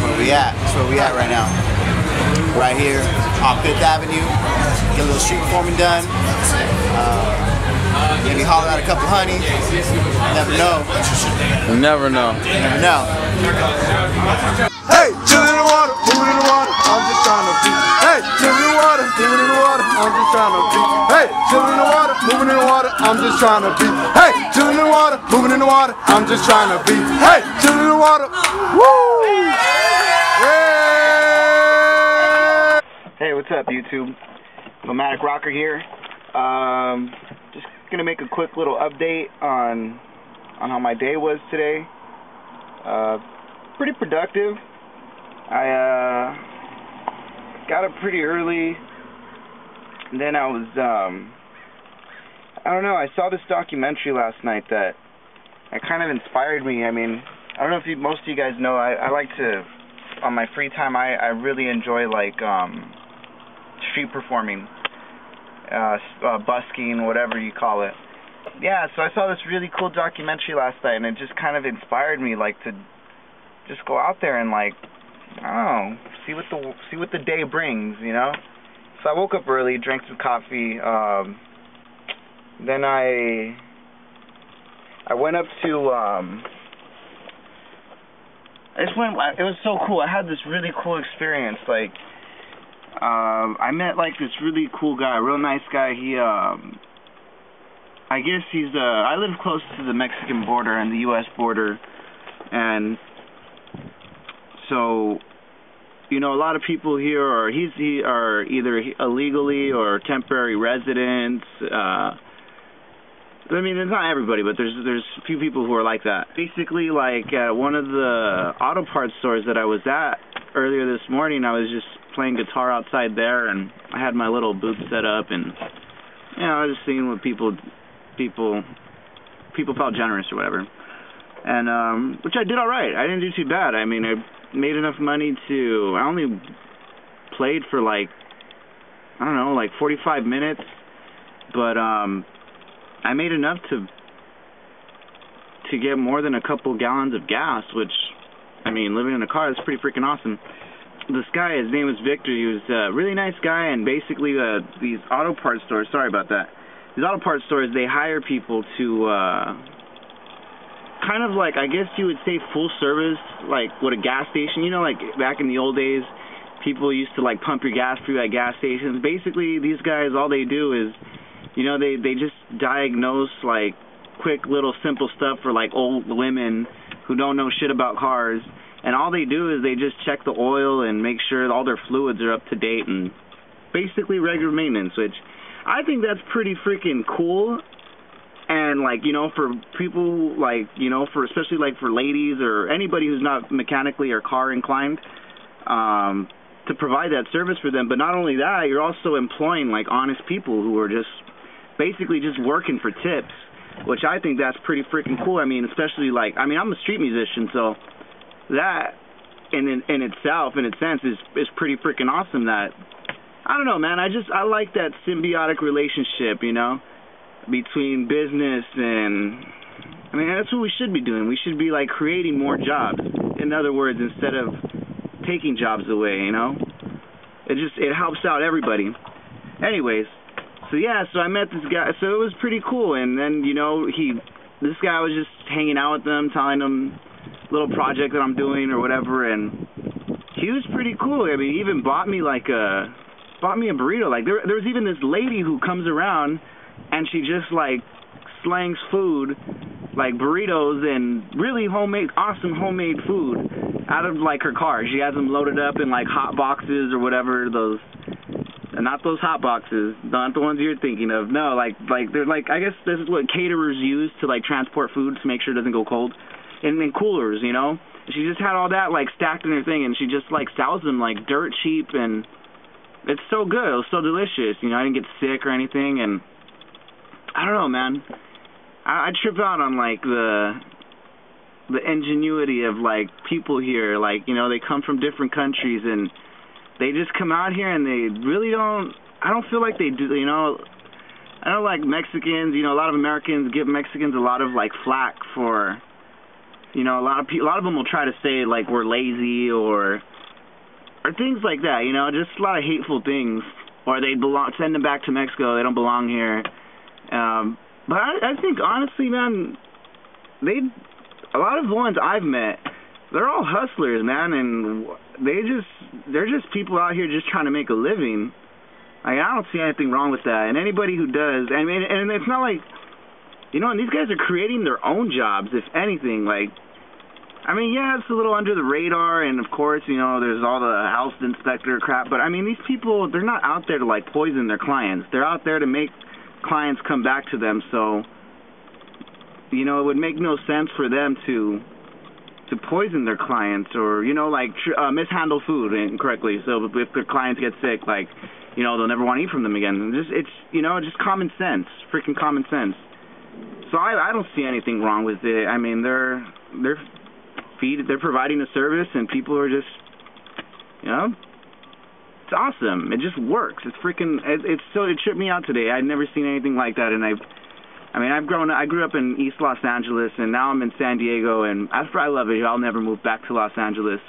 where we at. That's where we at right now. Right here on 5th Avenue. Get a little street performing done. Maybe holler at a couple honeys. Never know. Never know. Never know. Hey, chillin' in the water, moving in the water, I'm just trying to be. Hey, chillin' in the water, moving in the water, I'm just trying to be. Hey, chillin' in the water, moving in the water, I'm just trying to be. Hey, chillin' in the water, moving in the water, I'm just trying to be. Hey, chillin' in the water, woo! Yeah! Hey, what's up, YouTube? Nomadic Rocker here. Just gonna make a quick little update on how my day was today. Pretty productive. I got up pretty early, and then I was I don't know, I saw this documentary last night that kind of inspired me. I mean, I don't know if most of you guys know, I like to, on my free time, I really enjoy like street performing, busking, whatever you call it. Yeah, so I saw this really cool documentary last night, and it just kind of inspired me, like, to just go out there and, like, I don't know, see what the day brings, you know. So I woke up early, drank some coffee. Then I went up to it was so cool. I had this really cool experience. Like, I met like this really cool guy, a real nice guy. He I guess he's I live close to the Mexican border and the U.S. border, and so, you know, a lot of people here are either illegally or temporary residents. I mean, it's not everybody, but there's a few people who are like that. Basically, like at one of the auto parts stores that I was at earlier this morning, I was just playing guitar outside there, and I had my little booth set up, and you know, I was just seeing what people felt generous or whatever, and which I did all right. I didn't do too bad. I mean, I made enough money to. I only played for like, I don't know, like 45 minutes, but I made enough to get more than a couple gallons of gas, which, I mean, living in a car is pretty freaking awesome. This guy, his name was Victor. He was a really nice guy, and basically these auto parts stores, sorry about that, these auto parts stores, they hire people to kind of like, I guess you would say full service, like what a gas station, you know, like back in the old days, people used to like pump your gas through at gas stations. Basically, these guys, all they do is, you know, they just diagnose like quick little simple stuff for like old women who don't know shit about cars, and all they do is they just check the oil and make sure all their fluids are up to date, and basically regular maintenance, which I think that's pretty freaking cool. And like, you know, for people like, you know, for especially like for ladies or anybody who's not mechanically or car inclined, to provide that service for them. But not only that, you're also employing like honest people who are just basically just working for tips, which I think that's pretty freaking cool. I mean, especially like, I mean, I'm a street musician, so that in itself, in its sense, is pretty freaking awesome. That, I don't know, man, I like that symbiotic relationship, you know, between business and, I mean, that's what we should be doing. We should be like creating more jobs. In other words, instead of taking jobs away, you know, it helps out everybody. Anyways, so yeah, so I met this guy, so it was pretty cool. And then, you know, this guy was just hanging out with them, telling them a little project that I'm doing or whatever, and he was pretty cool. I mean, he even bought me a burrito. Like there was even this lady who comes around and she just like slangs food, like burritos and really awesome homemade food out of like her car. She has them loaded up in like hot boxes or whatever, those, not those hot boxes, not the ones you're thinking of. No, like they're like, I guess this is what caterers use to like transport food to make sure it doesn't go cold, and then coolers, you know. She just had all that like stacked in her thing, and she just like sells them like dirt cheap, and it's so good. It was so delicious, you know. I didn't get sick or anything, and I don't know, man. I trip out on like the ingenuity of like people here. Like, you know, they come from different countries and they just come out here and they really don't. I don't feel like they do. You know, I don't like Mexicans. You know, a lot of Americans give Mexicans a lot of like flack for, you know, a lot of them will try to say like we're lazy or things like that, you know, just a lot of hateful things, or they send them back to Mexico, they don't belong here. But I think honestly, man, a lot of the ones I've met, they're all hustlers, man, and they're just people out here just trying to make a living. I don't see anything wrong with that. And anybody who does, I mean, and it's not like, you know, and these guys are creating their own jobs, if anything. Like, I mean, yeah, it's a little under the radar, and of course, you know, there's all the health inspector crap, but I mean, these people, they're not out there to like poison their clients. They're out there to make clients come back to them. So, you know, it would make no sense for them to poison their clients, or, you know, like mishandle food incorrectly. So if their clients get sick, like, you know, they'll never want to eat from them again. It's you know, just common sense, freaking common sense. So I don't see anything wrong with it. I mean, they're providing a service, and people are just, you know, it's awesome. It just works. It's freaking. It tripped me out today. I'd never seen anything like that, and I grew up in East Los Angeles, and now I'm in San Diego, and after I love it, I'll never move back to Los Angeles.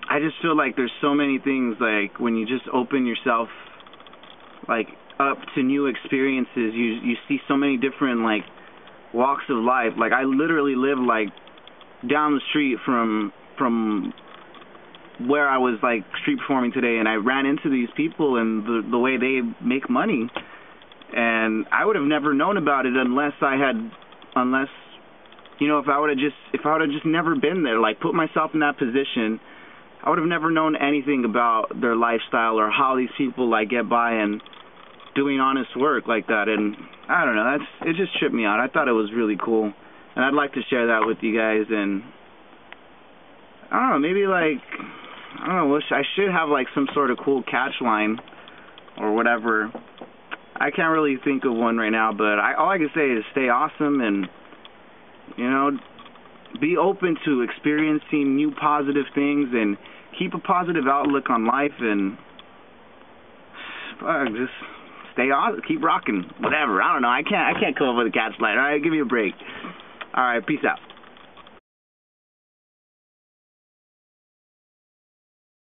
I just feel like there's so many things, like, when you just open yourself, like, up to new experiences, you see so many different, like, walks of life. Like, I literally live, like, down the street from where I was, like, street performing today, and I ran into these people and the way they make money. And I would have never known about it unless, you know, if I would have just never been there, like, put myself in that position, I would have never known anything about their lifestyle or how these people, like, get by and doing honest work like that. And I don't know, it just tripped me out. I thought it was really cool, and I'd like to share that with you guys. And I don't know, maybe, like, I don't know, I should have, like, some sort of cool catch line or whatever. I can't really think of one right now, but all I can say is stay awesome, and, you know, be open to experiencing new positive things, and keep a positive outlook on life, and just stay awesome, keep rocking, whatever. I don't know. I can't come up with a catch line. All right, give me a break. All right, peace out.